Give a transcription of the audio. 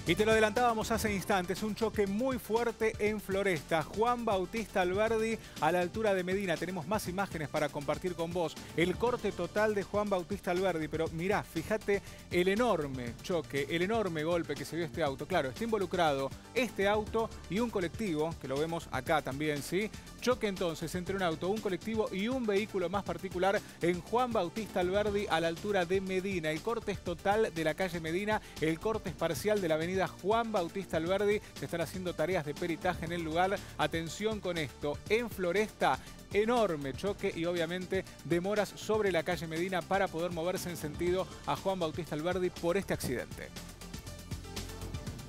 Y te lo adelantábamos hace instantes, un choque muy fuerte en Floresta. Juan Bautista Alberdi a la altura de Medina. Tenemos más imágenes para compartir con vos. El corte total de Juan Bautista Alberdi, pero mirá, fíjate el enorme choque, el enorme golpe que se dio este auto. Claro, está involucrado este auto y un colectivo, que lo vemos acá también, ¿sí? Choque entonces entre un auto, un colectivo y un vehículo más particular en Juan Bautista Alberdi a la altura de Medina. El corte es total de la calle Medina, el corte es parcial de la avenida Juan Bautista Alberdi. Se están haciendo tareas de peritaje en el lugar. Atención con esto, en Floresta, enorme choque y obviamente demoras sobre la calle Medina para poder moverse en sentido a Juan Bautista Alberdi por este accidente.